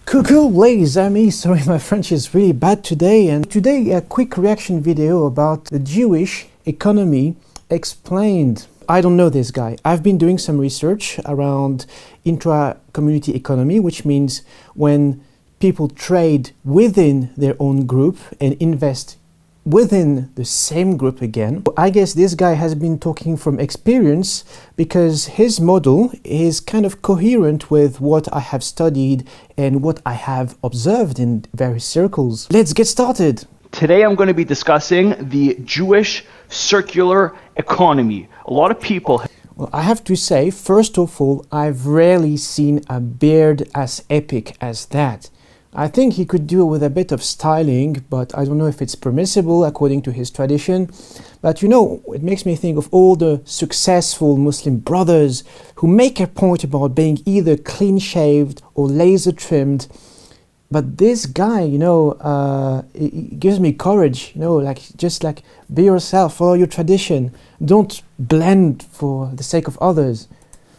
Coucou les amis, sorry my French is really bad today, and today a quick reaction video about the Jewish economy explained. I don't know this guy. I've been doing some research around intra-community economy, which means when people trade within their own group and invest within the same group again. I guess this guy has been talking from experience because his model is kind of coherent with what I have studied and what I have observed in various circles. Let's get started. Today I'm going to be discussing the Jewish circular economy. A lot of people... Well, I have to say, first of all, I've rarely seen a beard as epic as that. I think he could do with a bit of styling, but I don't know if it's permissible according to his tradition. But you know, it makes me think of all the successful Muslim brothers who make a point about being either clean-shaved or laser-trimmed. But this guy, you know, it gives me courage, you know, like just like be yourself, follow your tradition. Don't blend for the sake of others.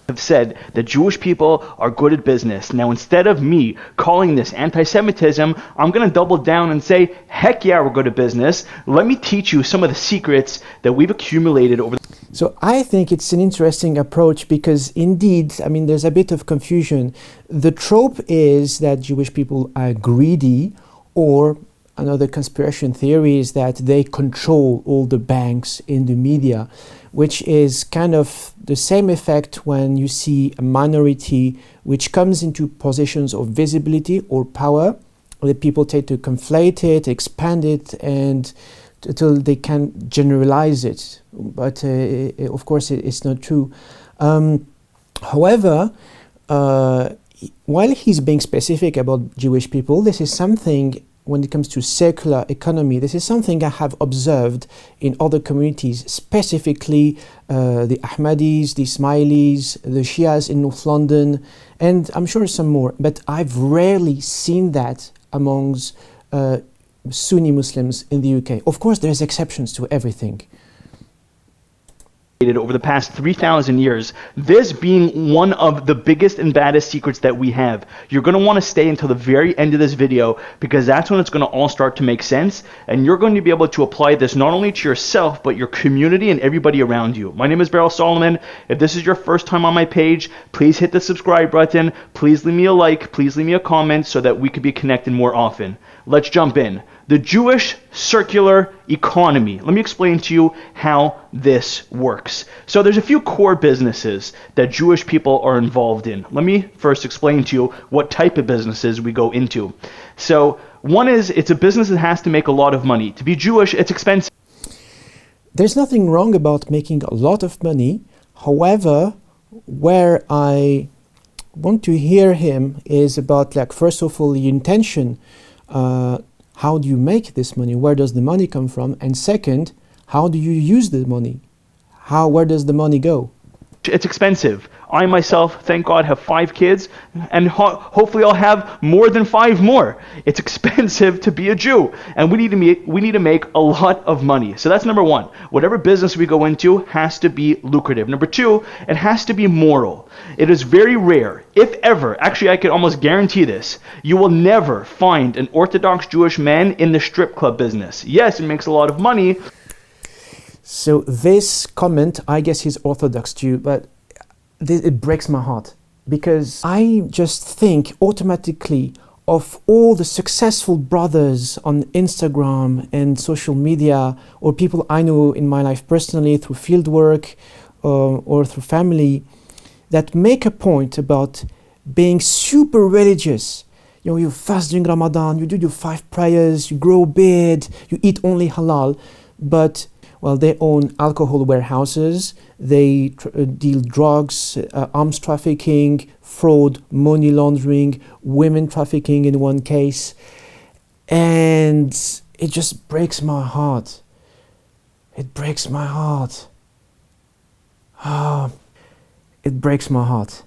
Have said that Jewish people are good at business. Now, instead of me calling this anti-Semitism, I'm going to double down and say, heck yeah, we're good at business. Let me teach you some of the secrets that we've accumulated over the... So I think it's an interesting approach because indeed, I mean, there's a bit of confusion. The trope is that Jewish people are greedy, or another conspiracy theory is that they control all the banks in the media, which is kind of the same effect when you see a minority which comes into positions of visibility or power. The people tend to conflate it, expand it, and until they can generalize it. But of course, it's not true. However, while he's being specific about Jewish people, this is something. When it comes to circular economy, this is something I have observed in other communities, specifically the Ahmadis, the Ismailis, the Shias in North London, and I'm sure some more. But I've rarely seen that amongst Sunni Muslims in the UK. Of course, there's exceptions to everything. Over the past 3,000 years, this being one of the biggest and baddest secrets that we have. You're going to want to stay until the very end of this video because that's when it's going to all start to make sense, and you're going to be able to apply this not only to yourself but your community and everybody around you. My name is Beryl Solomon. If this is your first time on my page, please hit the subscribe button, please leave me a like, please leave me a comment so that we could be connected more often. Let's jump in. The Jewish circular economy. Let me explain to you how this works. So there's a few core businesses that Jewish people are involved in. Let me first explain to you what type of businesses we go into. So one is, it's a business that has to make a lot of money. To be Jewish, it's expensive. There's nothing wrong about making a lot of money. However, where I want to hear him is about, like, first of all, the intention. How do you make this money? Where does the money come from? And second, how do you use the money? Where does the money go? It's expensive. I myself, thank God, have 5 kids, and hopefully I'll have more than 5 more. It's expensive to be a Jew, and we need to make a lot of money. So that's number one. Whatever business we go into has to be lucrative. Number two, it has to be moral. It is very rare, if ever, actually I can almost guarantee this, you will never find an Orthodox Jewish man in the strip club business. Yes, it makes a lot of money. So this comment, I guess he's Orthodox Jew, but it breaks my heart because I just think automatically of all the successful brothers on Instagram and social media, or people I know in my life personally through fieldwork or through family, that make a point about being super religious. You know, you fast during Ramadan, you do your 5 prayers, you grow a beard, you eat only halal, but well, they own alcohol warehouses, they deal drugs, arms trafficking, fraud, money laundering, women trafficking in one case. And it just breaks my heart. It breaks my heart. It breaks my heart.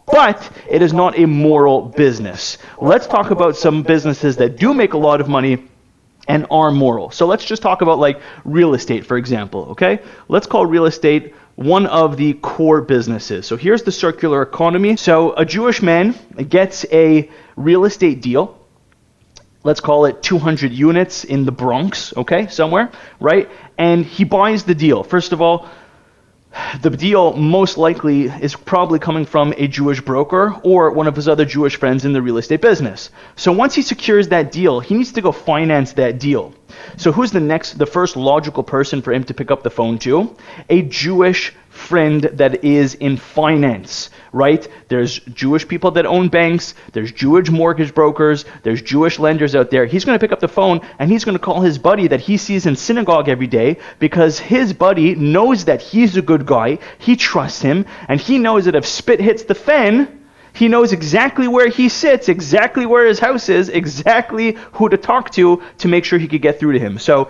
But it is not a moral business. Let's talk about some businesses that do make a lot of money and are moral. So let's just talk about like real estate, for example, okay? Let's call real estate one of the core businesses. So here's the circular economy. So a Jewish man gets a real estate deal. Let's call it 200 units in the Bronx, okay, somewhere, right? And he buys the deal. First of all, the deal most likely is probably coming from a Jewish broker or one of his other Jewish friends in the real estate business. So once he secures that deal, he needs to go finance that deal. So who's the first logical person for him to pick up the phone to? A Jewish friend that is in finance, right? There's Jewish people that own banks, there's Jewish mortgage brokers, there's Jewish lenders out there. He's going to pick up the phone and he's going to call his buddy that he sees in synagogue every day, because his buddy knows that he's a good guy, he trusts him, and he knows that if spit hits the fan, he knows exactly where he sits, exactly where his house is, exactly who to talk to make sure he could get through to him. So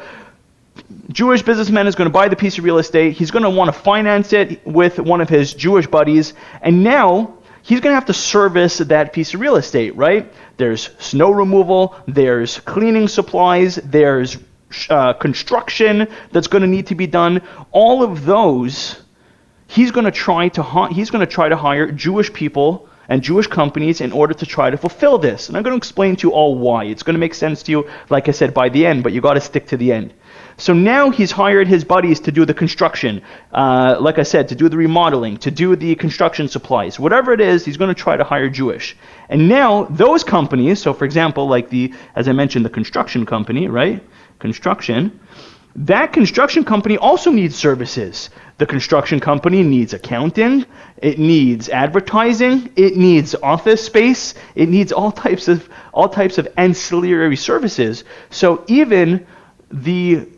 Jewish businessman is going to buy the piece of real estate. He's going to want to finance it with one of his Jewish buddies. And now he's going to have to service that piece of real estate, right? There's snow removal, there's cleaning supplies, there's construction that's going to need to be done. All of those, he's going to try to hire Jewish people and Jewish companies in order to try to fulfill this. And I'm going to explain to you all why. It's going to make sense to you, like I said, by the end, but you got to stick to the end. So now he's hired his buddies to do the construction, like I said, to do the remodeling, to do the construction supplies. Whatever it is, he's going to try to hire Jewish. And now those companies, so for example, like as I mentioned, the construction company, right? That construction company also needs services. The construction company needs accounting, it needs advertising, it needs office space, it needs all types of ancillary services. So even the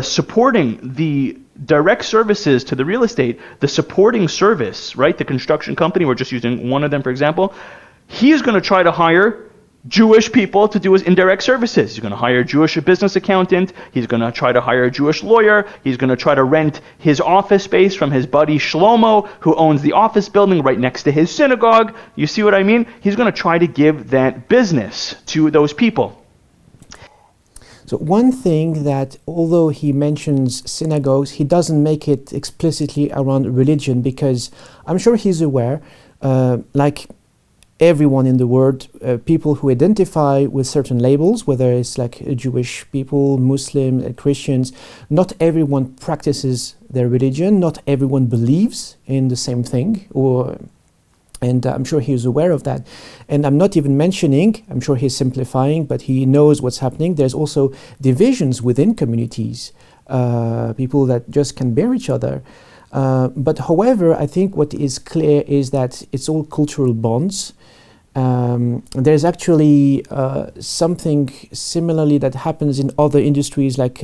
supporting, the direct services to the real estate, the supporting service, right? The construction company, we're just using one of them for example, he's going to try to hire Jewish people to do his indirect services. He's going to hire a Jewish business accountant. He's going to try to hire a Jewish lawyer. He's going to try to rent his office space from his buddy Shlomo, who owns the office building right next to his synagogue. You see what I mean? He's going to try to give that business to those people. So one thing that, although he mentions synagogues, he doesn't make it explicitly around religion, because I'm sure he's aware, like everyone in the world, people who identify with certain labels, whether it's like Jewish people, Muslim, Christians, not everyone practices their religion, not everyone believes in the same thing, and I'm sure he's aware of that. And I'm not even mentioning, I'm sure he's simplifying, but he knows what's happening. There's also divisions within communities, people that just can bear each other. But however, I think what is clear is that it's all cultural bonds. There's actually something similarly that happens in other industries, like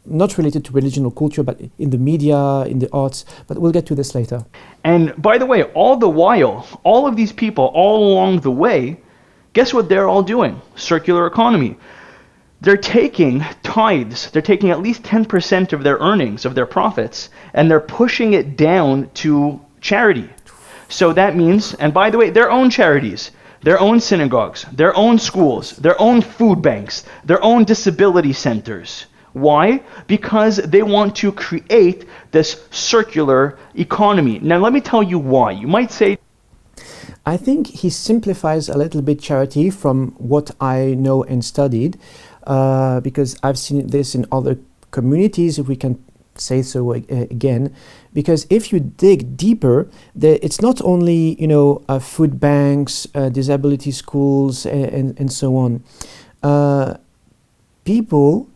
not related to religion or culture, but in the media, in the arts, but we'll get to this later. And by the way, all the while, all of these people all along the way, guess what they're all doing? Circular economy. They're taking tithes, they're taking at least 10% of their earnings, of their profits, and they're pushing it down to charity. So that means, and by the way, their own charities, their own synagogues, their own schools, their own food banks, their own disability centers. Why? Because they want to create this circular economy. Now let me tell you why. You might say, I think he simplifies a little bit charity from what I know and studied, because I've seen this in other communities, if we can say so again. Because if you dig deeper, it's not only food banks, disability schools, and so on. People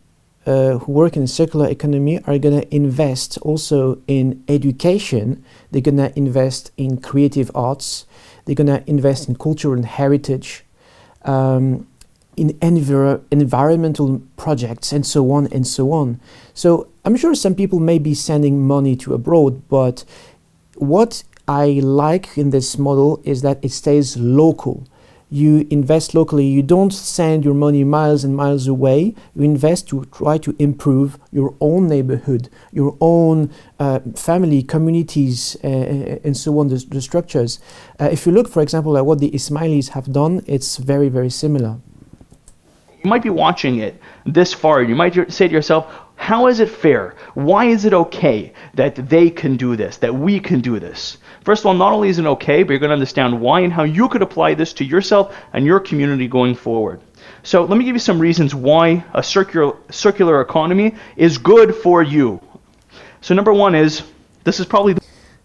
who work in the circular economy are going to invest also in education. They're going to invest in creative arts. They're going to invest in culture and heritage, in environmental projects, and so on and so on. So I'm sure some people may be sending money to abroad, but what I like in this model is that it stays local. You invest locally. You don't send your money miles and miles away. You invest to try to improve your own neighborhood, your own family, communities, and so on, the structures. If you look, for example, at what the Ismailis have done, it's very, very similar. You might be watching it this far, and you might say to yourself, How is it fair? Why is it okay that they can do this, that we can do this? First of all, not only is it okay, but you're going to understand why and how you could apply this to yourself and your community going forward. So let me give you some reasons why a circular economy is good for you. So number one is, this is probably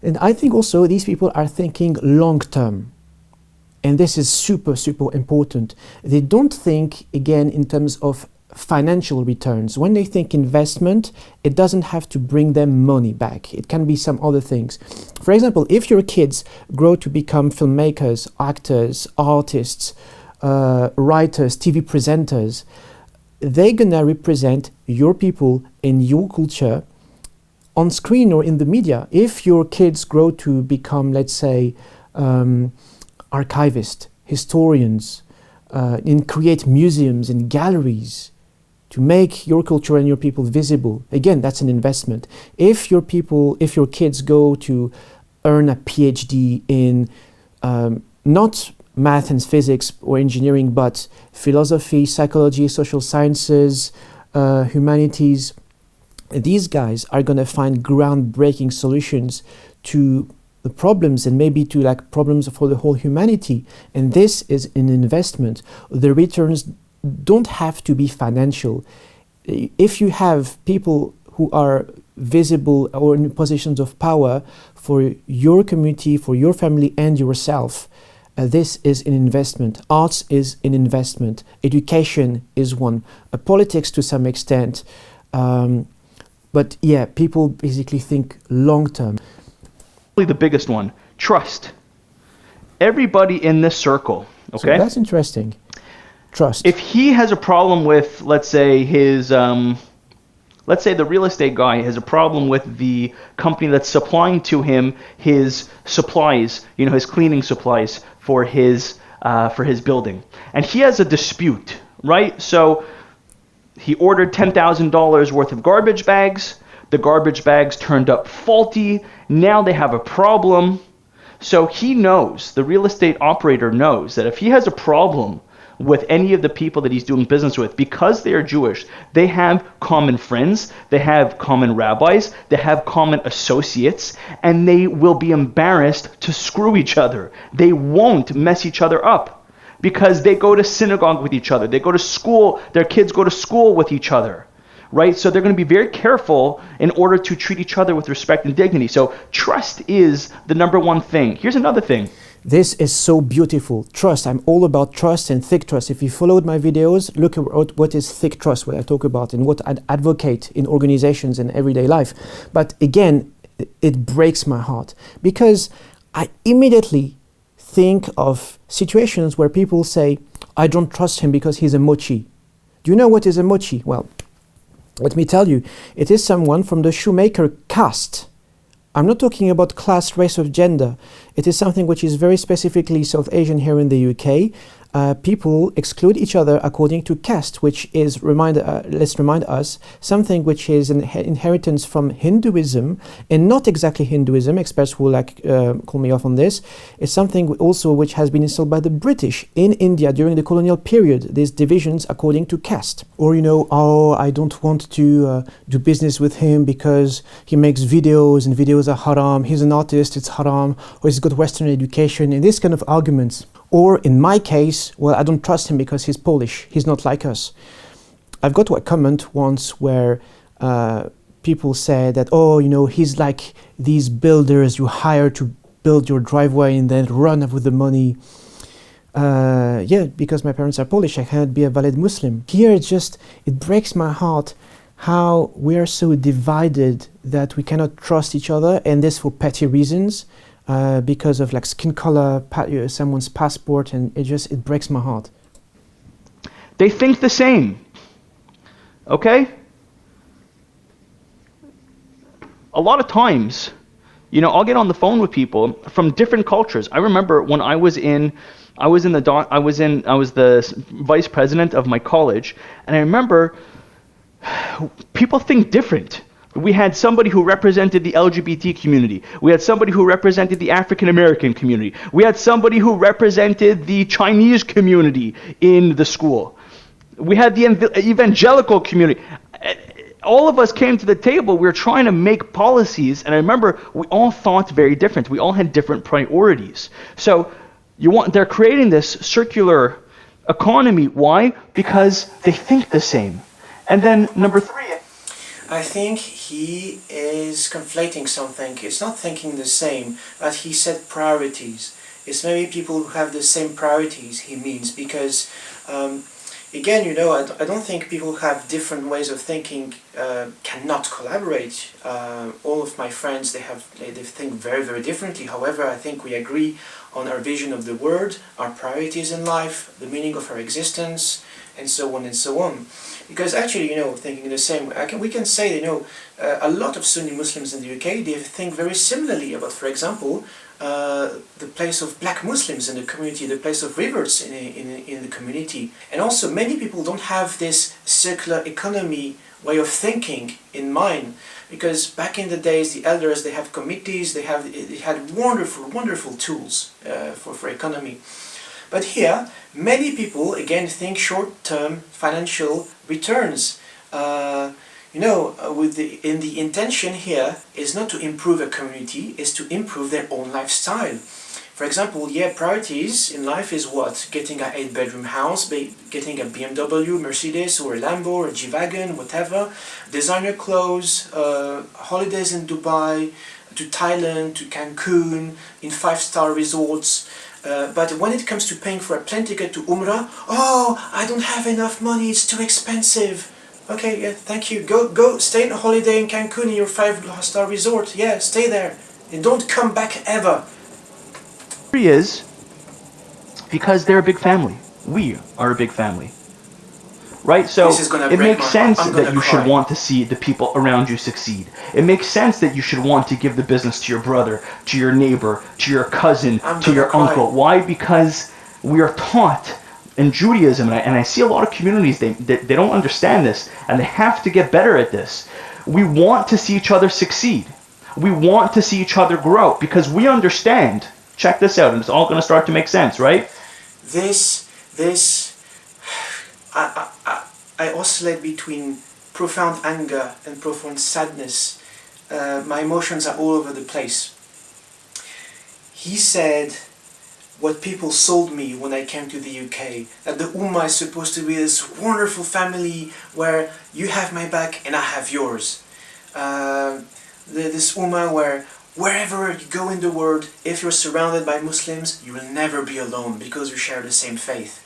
and I think also these people are thinking long term. And this is super, super important. They don't think, again, in terms of financial returns. When they think investment, it doesn't have to bring them money back. It can be some other things. For example, if your kids grow to become filmmakers, actors, artists, writers, TV presenters, they're gonna represent your people and your culture on screen or in the media. If your kids grow to become, let's say, archivists, historians, and create museums and galleries to make your culture and your people visible, again, that's an investment. If your kids go to earn a PhD in not math and physics or engineering, but philosophy, psychology, social sciences, humanities, these guys are going to find groundbreaking solutions to the problems and maybe to like problems for the whole humanity. And this is an investment. The returns don't have to be financial. If you have people who are visible or in positions of power for your community, for your family and yourself, this is an investment. Arts is an investment. Education is one. Politics to some extent. But yeah, people basically think long term. The biggest one, trust. Everybody in this circle, okay? So that's interesting. Trust. If he has a problem with, let's say, let's say the real estate guy has a problem with the company that's supplying to him his supplies, his cleaning supplies for his building, and he has a dispute, right? So he ordered $10,000 worth of garbage bags. The garbage bags turned up faulty. Now they have a problem. So he knows, the real estate operator knows that if he has a problem with any of the people that he's doing business with, because they are Jewish, they have common friends, they have common rabbis, they have common associates, and they will be embarrassed to screw each other. They won't mess each other up because they go to synagogue with each other. They go to school, their kids go to school with each other. Right? So they're going to be very careful in order to treat each other with respect and dignity. So trust is the number one thing. Here's another thing. This is so beautiful. Trust. I'm all about trust and thick trust. If you followed my videos, look at what is thick trust, what I talk about and what I advocate in organizations and everyday life. But again, it breaks my heart because I immediately think of situations where people say, I don't trust him because he's a mochi. Do you know what is a mochi? Well, let me tell you, it is someone from the shoemaker caste. I'm not talking about class, race, or gender. It is something which is very specifically South Asian here in the UK. People exclude each other according to caste, which is, let's remind us, something which is an inheritance from Hinduism, and not exactly Hinduism. Experts will call me off on this. It's something also which has been installed by the British in India during the colonial period, these divisions according to caste. Or, I don't want to do business with him because he makes videos and videos are haram, he's an artist, it's haram, or he's got Western education, and these kind of arguments. Or in my case, well, I don't trust him because he's Polish. He's not like us. I've got a comment once where people say that, he's like these builders you hire to build your driveway and then run with the money. Because my parents are Polish, I cannot be a valid Muslim. Here, it breaks my heart how we are so divided that we cannot trust each other, and this for petty reasons. Because of skin color, someone's passport, and it breaks my heart. They think the same. Okay? A lot of times, I'll get on the phone with people from different cultures. I remember when I was the vice president of my college, and I remember people think different. We had somebody who represented the LGBT community. We had somebody who represented the African American community. We had somebody who represented the Chinese community in the school. We had the evangelical community. all of us came to the table, we were trying to make policies, and I remember we all thought very different. We all had different priorities. So they're creating this circular economy. Why? Because they think the same. And then number three, I think he is conflating something. It's not thinking the same, but he said priorities. It's maybe people who have the same priorities, he means, because again, you know, I don't think people who have different ways of thinking cannot collaborate. All of my friends, they think very, very differently. However, I think we agree on our vision of the world, our priorities in life, the meaning of our existence, and so on and so on. Because actually, you know, thinking the same, we can say, you know, a lot of Sunni Muslims in the UK, they think very similarly about, for example, the place of black Muslims in the community, the place of reverts in the community. And also many people don't have this circular economy way of thinking in mind, because back in the days the elders, they have committees, they had wonderful tools for economy. But here many people again think short-term financial returns. You know, the intention here is not to improve a community, is to improve their own lifestyle. For example, yeah, priorities in life is what? Getting an 8-bedroom house, getting a BMW, Mercedes, or a Lambo, or a G-Wagon, whatever, designer clothes, holidays in Dubai, to Thailand, to Cancun, in 5-star resorts. But when it comes to paying for a plane ticket to Umrah, oh, I don't have enough money, it's too expensive. Okay, yeah, thank you. Go, stay on a holiday in Cancun in your 5-star resort. Yeah, stay there. And don't come back ever. is because they're a big family. We are a big family. Right? So it makes sense that you should want to see the people around you succeed. It makes sense that you should want to give the business to your brother, to your neighbor, to your cousin, to your uncle. Why? Because we are taught in Judaism, and I see a lot of communities, they don't understand this, and they have to get better at this. We want to see each other succeed. We want to see each other grow, because we understand, check this out, and it's all going to start to make sense, right? I oscillate between profound anger and profound sadness. My emotions are all over the place. He said what people sold me when I came to the UK, that the Ummah is supposed to be this wonderful family where you have my back and I have yours. This Ummah where wherever you go in the world, if you're surrounded by Muslims, you will never be alone because you share the same faith.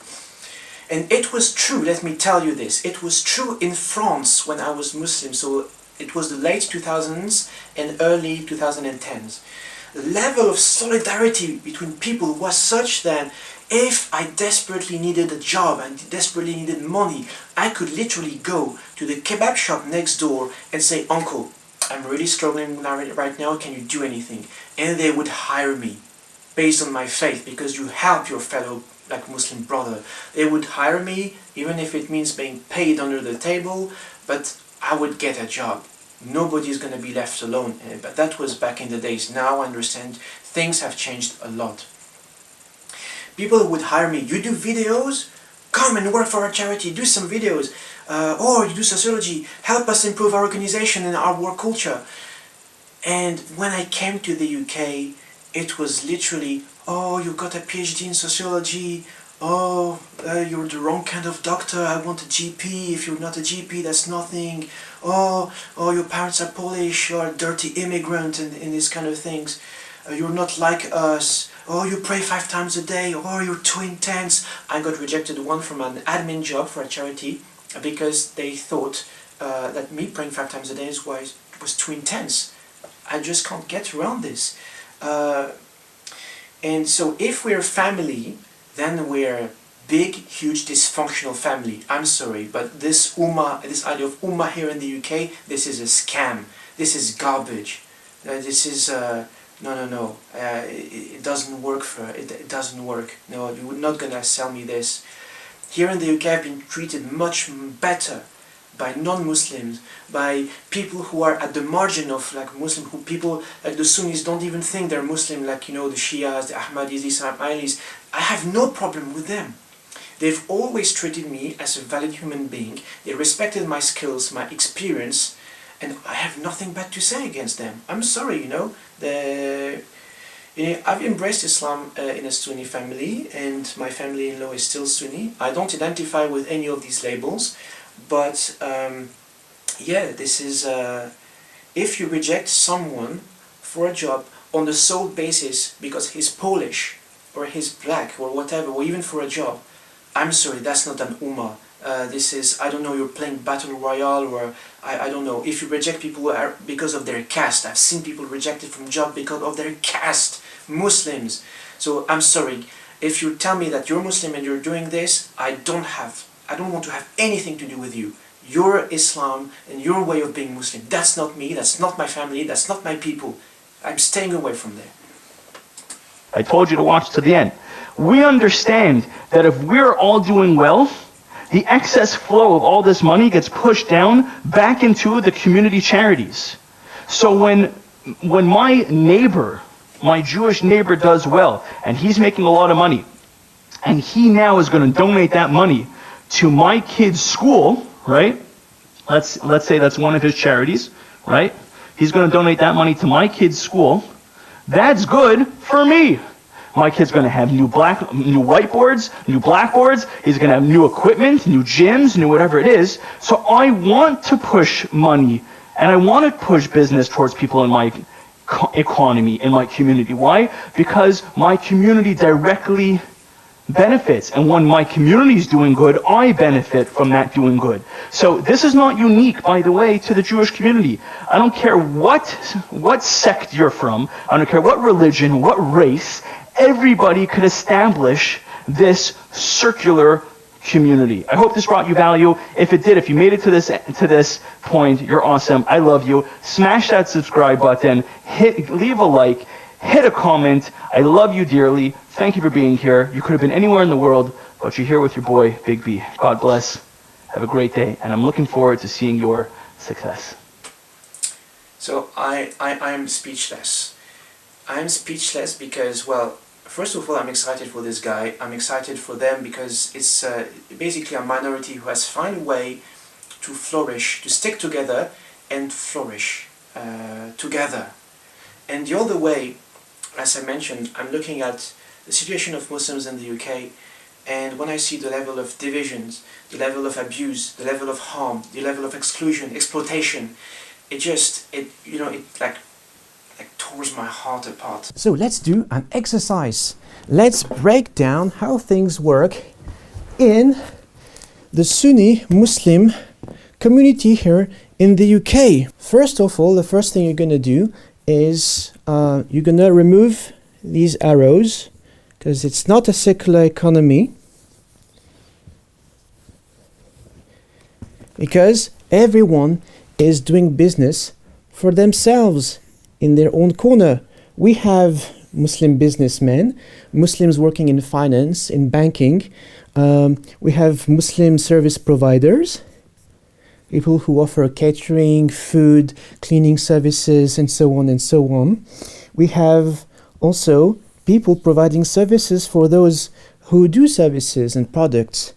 And it was true, let me tell you this, it was true in France when I was Muslim, so it was the late 2000s and early 2010s. The level of solidarity between people was such that if I desperately needed a job and desperately needed money, I could literally go to the kebab shop next door and say, "Uncle, I'm really struggling right now, can you do anything?" And they would hire me based on my faith, because you help your fellow Muslim brother. They would hire me, even if it means being paid under the table, but I would get a job. Nobody's going to be left alone. But that was back in the days. Now I understand things have changed a lot. People would hire me. You do videos? Come and work for our charity. Do some videos. Or you do sociology. Help us improve our organization and our work culture. And when I came to the UK, it was literally, "Oh, you got a PhD in sociology. Oh, you're the wrong kind of doctor. I want a GP. If you're not a GP, that's nothing. Oh, your parents are Polish. You're a dirty immigrant," and these kind of things. "You're not like us. Oh, you pray 5 times a day. Oh, you're too intense." I got rejected once from an admin job for a charity because they thought that me praying 5 times a day was too intense. I just can't get around this. And so if we're family, then we're a big, huge, dysfunctional family. I'm sorry, but this idea of Ummah here in the UK, this is a scam. This is garbage. This is, no. It doesn't work it doesn't work. No, you're not gonna sell me this. Here in the UK, I've been treated much better by non-Muslims, by people who are at the margin of Muslim, who people like the Sunnis don't even think they're Muslim, the Shias, the Ahmadis, the Ismailis. I have no problem with them. They've always treated me as a valid human being. They respected my skills, my experience, and I have nothing bad to say against them. I'm sorry, I've embraced Islam in a Sunni family, and my family-in-law is still Sunni. I don't identify with any of these labels, but this is... if you reject someone for a job on the sole basis because he's Polish, or he's black, or whatever, or even for a job, I'm sorry, that's not an ummah. This is, I don't know, you're playing Battle Royale, or I don't know. If you reject people because of their caste, I've seen people rejected from job because of their caste, Muslims. So I'm sorry, if you tell me that you're Muslim and you're doing this, I don't want to have anything to do with you. Your Islam and your way of being Muslim, that's not me, that's not my family, that's not my people. I'm staying away from there. I told you to watch to the end. We understand that if we're all doing well, the excess flow of all this money gets pushed down back into the community charities. So when my neighbor, my Jewish neighbor does well, and he's making a lot of money, and he now is going to donate that money to my kid's school, right? Let's say that's one of his charities, right? He's going to donate that money to my kid's school. That's good for me. My kid's going to have new whiteboards, new blackboards. He's going to have new equipment, new gyms, new whatever it is. So I want to push money, and I want to push business towards people in my economy, in my community. Why? Because my community directly benefits, and when my community is doing good, I benefit from that doing good. So this is not unique, by the way, to the Jewish community. I don't care what sect you're from, I don't care what religion, what race, everybody could establish this circular community. I hope this brought you value. If it did, if you made it to this point, you're awesome. I love you. Smash that subscribe button, leave a like, hit a comment. I love you dearly. Thank you for being here. You could have been anywhere in the world, but you're here with your boy, Big B. God bless. Have a great day, and I'm looking forward to seeing your success. So I am speechless. I'm speechless because, well, first of all, I'm excited for this guy. I'm excited for them because it's basically a minority who has found a way to flourish, to stick together and flourish together. And the other way, as I mentioned, I'm looking at the situation of Muslims in the UK, and when I see the level of divisions, the level of abuse, the level of harm, the level of exclusion, exploitation, it like tears my heart apart. So let's do an exercise. Let's break down how things work in the Sunni Muslim community here in the UK. First of all, the first thing you're going to do is you're going to remove these arrows because it's not a secular economy, because everyone is doing business for themselves in their own corner. We have Muslim businessmen, Muslims working in finance, in banking. We have Muslim service providers, people who offer catering, food, cleaning services, and so on and so on. We have also people providing services for those who do services and products.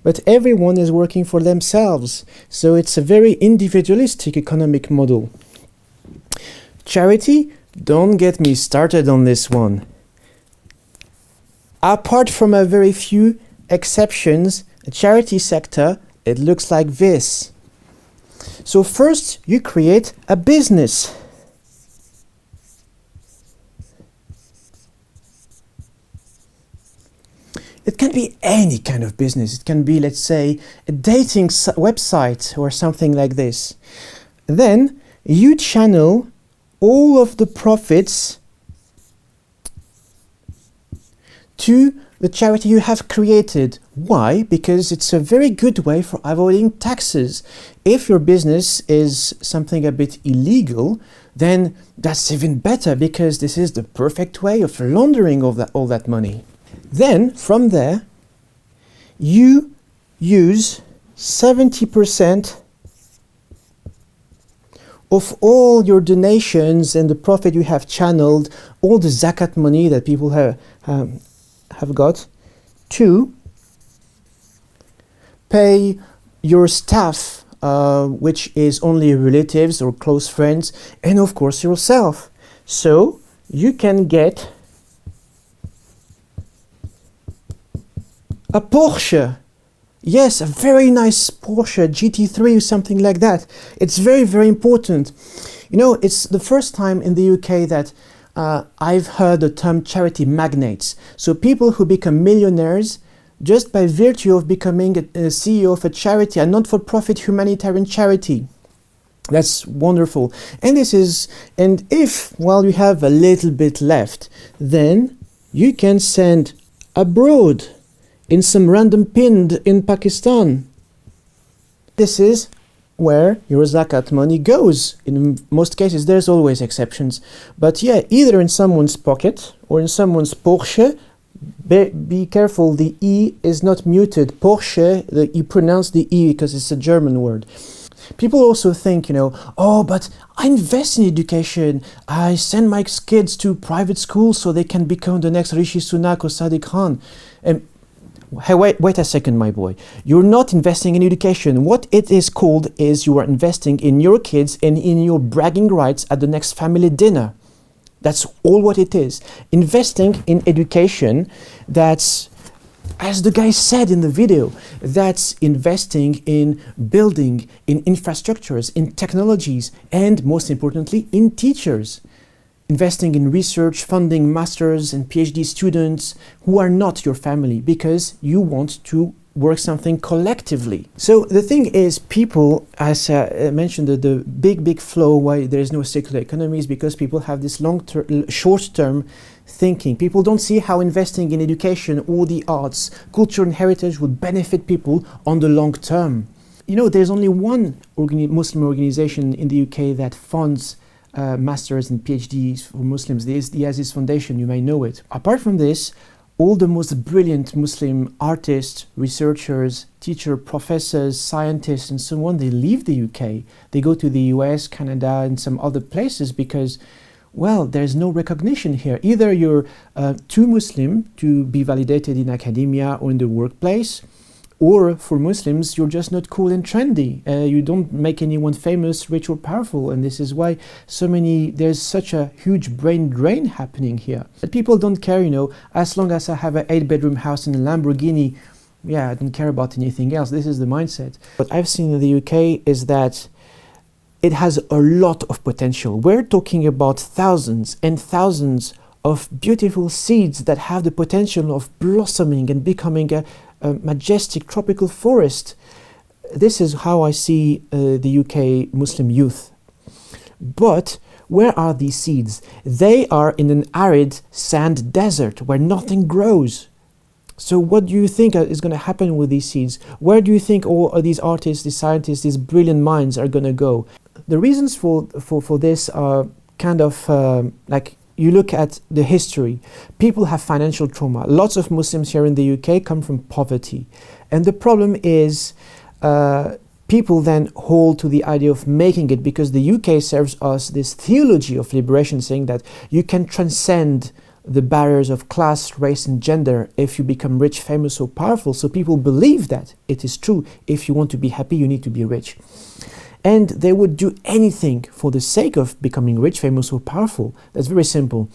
But everyone is working for themselves, so it's a very individualistic economic model. Charity, don't get me started on this one. Apart from a very few exceptions, the charity sector, it looks like this. So first, you create a business. It can be any kind of business. It can be, let's say, a dating website or something like this. Then you channel all of the profits to the charity you have created. Why? Because it's a very good way for avoiding taxes. If your business is something a bit illegal, then that's even better, because this is the perfect way of laundering all that money. Then, from there, you use 70% of all your donations and the profit you have channeled, all the zakat money that people have got, to pay your staff, which is only relatives or close friends, and of course yourself. So you can get a Porsche. Yes, a very nice Porsche GT3 or something like that. It's very, very important. You know, it's the first time in the UK that I've heard the term charity magnates. So people who become millionaires just by virtue of becoming a CEO of a charity, a not-for-profit humanitarian charity. That's wonderful. And if, while you have a little bit left, then you can send abroad in some random pind in Pakistan. This is where your zakat money goes. In most cases, there's always exceptions. But yeah, either in someone's pocket or in someone's Porsche. Be careful, the E is not muted. Porsche, you pronounce the E because it's a German word. People also think, oh, but I invest in education. I send my kids to private school so they can become the next Rishi Sunak or Sadiq Khan. Hey, wait a second, my boy. You're not investing in education. What it is called is you are investing in your kids and in your bragging rights at the next family dinner. That's all what it is. Investing in education, that's, as the guy said in the video, that's investing in building, in infrastructures, in technologies, and most importantly, in teachers. Investing in research, funding masters and PhD students who are not your family because you want to work something collectively. So the thing is, people, as I mentioned, the big flaw why there is no circular economy is because people have this short-term thinking. People don't see how investing in education or the arts, culture and heritage would benefit people on the long term. There's only one Muslim organization in the UK that funds masters and PhDs for Muslims. There's the Aziz Foundation, you may know it. Apart from this, all the most brilliant Muslim artists, researchers, teachers, professors, scientists, and so on, they leave the UK. They go to the US, Canada, and some other places because, well, there's no recognition here. Either you're too Muslim to be validated in academia or in the workplace, or for Muslims, you're just not cool and trendy. You don't make anyone famous, rich, or powerful. And this is why there's such a huge brain drain happening here. But people don't care, as long as I have an 8-bedroom house and a Lamborghini, I don't care about anything else. This is the mindset. What I've seen in the UK is that it has a lot of potential. We're talking about thousands and thousands of beautiful seeds that have the potential of blossoming and becoming a majestic tropical forest. This is how I see the UK Muslim youth. But where are these seeds? They are in an arid sand desert where nothing grows. So what do you think is going to happen with these seeds? Where do you think all of these artists, these scientists, these brilliant minds are going to go? The reasons for this are kind of like, you look at the history. People have financial trauma. Lots of Muslims here in the UK come from poverty. And the problem is people then hold to the idea of making it because the UK serves us this theology of liberation, saying that you can transcend the barriers of class, race and gender if you become rich, famous or powerful. So people believe that it is true. If you want to be happy, you need to be rich. And they would do anything for the sake of becoming rich, famous or powerful. That's very simple.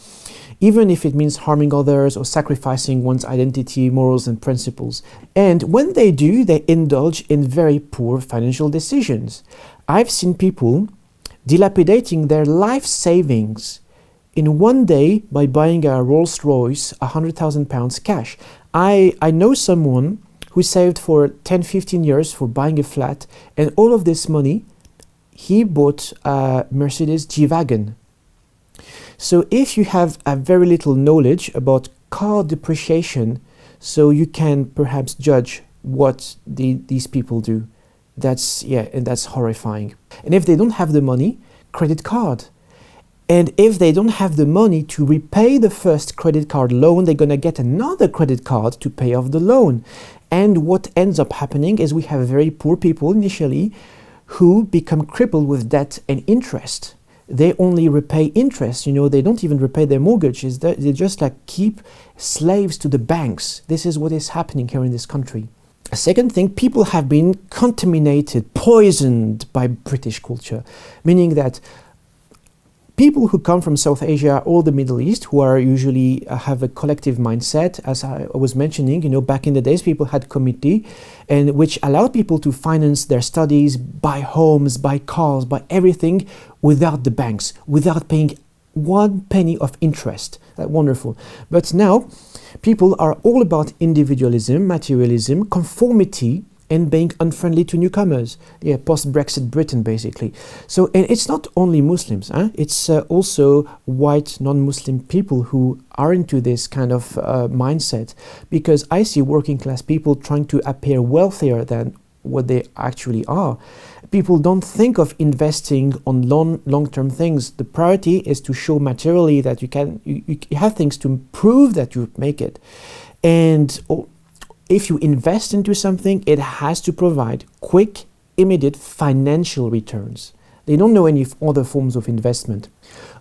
Even if it means harming others or sacrificing one's identity, morals and principles. And when they do, they indulge in very poor financial decisions. I've seen people dilapidating their life savings in one day by buying a Rolls Royce, £100,000 cash. I know someone who saved for 10-15 years for buying a flat, and all of this money he bought a Mercedes G-Wagon. So if you have a very little knowledge about car depreciation, so you can perhaps judge what these people do. And that's horrifying. And if they don't have the money, credit card. And if they don't have the money to repay the first credit card loan, they're going to get another credit card to pay off the loan. And what ends up happening is we have very poor people initially who become crippled with debt and interest. They only repay interest, they don't even repay their mortgages. They just keep slaves to the banks. This is what is happening here in this country. A second thing, people have been contaminated, poisoned by British culture, meaning that people who come from South Asia or the Middle East, who are usually have a collective mindset, as I was mentioning, back in the days, people had committee, and which allowed people to finance their studies, buy homes, buy cars, buy everything without the banks, without paying 1 penny of interest. Wonderful. But now, people are all about individualism, materialism, conformity, and being unfriendly to newcomers. Yeah, post-Brexit Britain, basically. So, and it's not only Muslims, it's also white non-Muslim people who are into this kind of mindset, because I see working class people trying to appear wealthier than what they actually are. People don't think of investing on long-term things. The priority is to show materially that you have things to prove that you make it. And if you invest into something, it has to provide quick, immediate financial returns. They don't know any other forms of investment.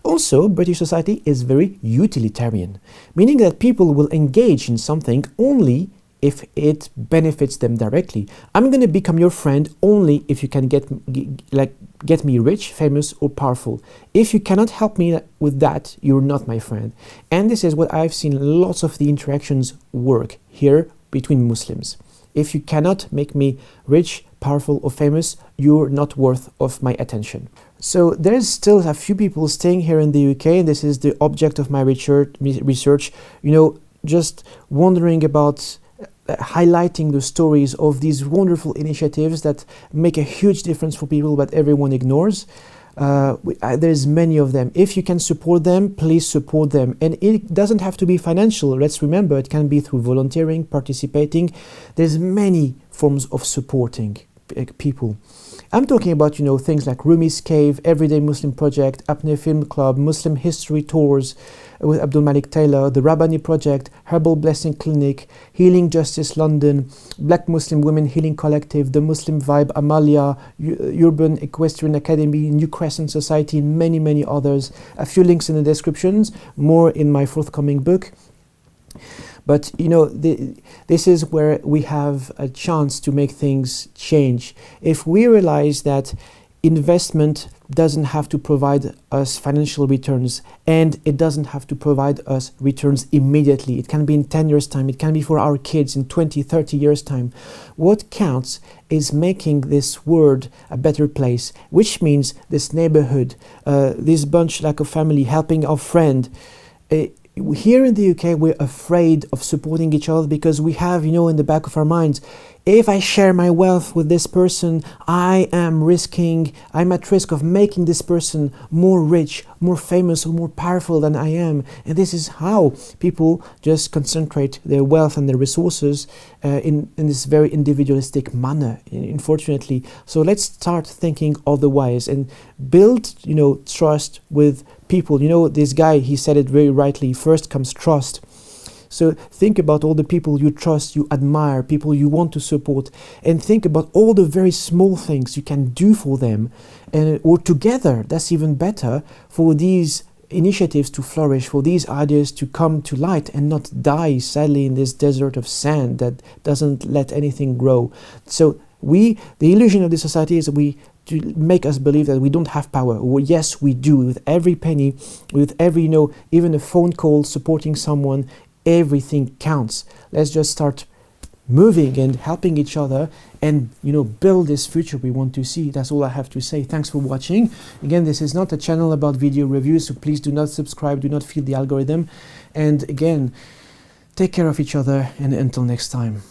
Also, British society is very utilitarian, meaning that people will engage in something only if it benefits them directly. I'm going to become your friend only if you can get me rich, famous, or powerful. If you cannot help me with that, you're not my friend. And this is what I've seen lots of the interactions work here between Muslims. If you cannot make me rich, powerful, or famous, you're not worth of my attention. So there's still a few people staying here in the UK, and this is the object of my research, just wondering about highlighting the stories of these wonderful initiatives that make a huge difference for people, but everyone ignores. There's many of them. If you can support them, please support them. And it doesn't have to be financial. Let's remember, it can be through volunteering, participating. There's many forms of supporting people. I'm talking about, things like Rumi's Cave, Everyday Muslim Project, Apne Film Club, Muslim History Tours with Abdul Malik Taylor, the Rabbani Project, Herbal Blessing Clinic, Healing Justice London, Black Muslim Women Healing Collective, the Muslim Vibe, Amaliah, Urban Equestrian Academy, New Crescent Society, and many, many others. A few links in the descriptions, more in my forthcoming book. But this is where we have a chance to make things change. If we realize that investment doesn't have to provide us financial returns, and it doesn't have to provide us returns immediately. It can be in 10 years' time, it can be for our kids in 20, 30 years' time. What counts is making this world a better place, which means this neighborhood, this bunch like a family, helping our friend. Here in the UK, we're afraid of supporting each other because we have, in the back of our minds, if I share my wealth with this person, I'm at risk of making this person more rich, more famous, or more powerful than I am. And this is how people just concentrate their wealth and their resources in this very individualistic manner, unfortunately. So let's start thinking otherwise and build, trust with people. This guy, he said it very rightly, first comes trust. So think about all the people you trust, you admire, people you want to support, and think about all the very small things you can do for them, or together, that's even better, for these initiatives to flourish, for these ideas to come to light and not die sadly in this desert of sand that doesn't let anything grow. So the illusion of this society is to make us believe that we don't have power. Well, yes, we do. With every penny, with every, even a phone call, supporting someone, everything counts. Let's just start moving and helping each other and build this future we want to see. That's all I have to say. Thanks for watching. Again, this is not a channel about video reviews, so please do not subscribe, do not feed the algorithm. And again, take care of each other, and until next time.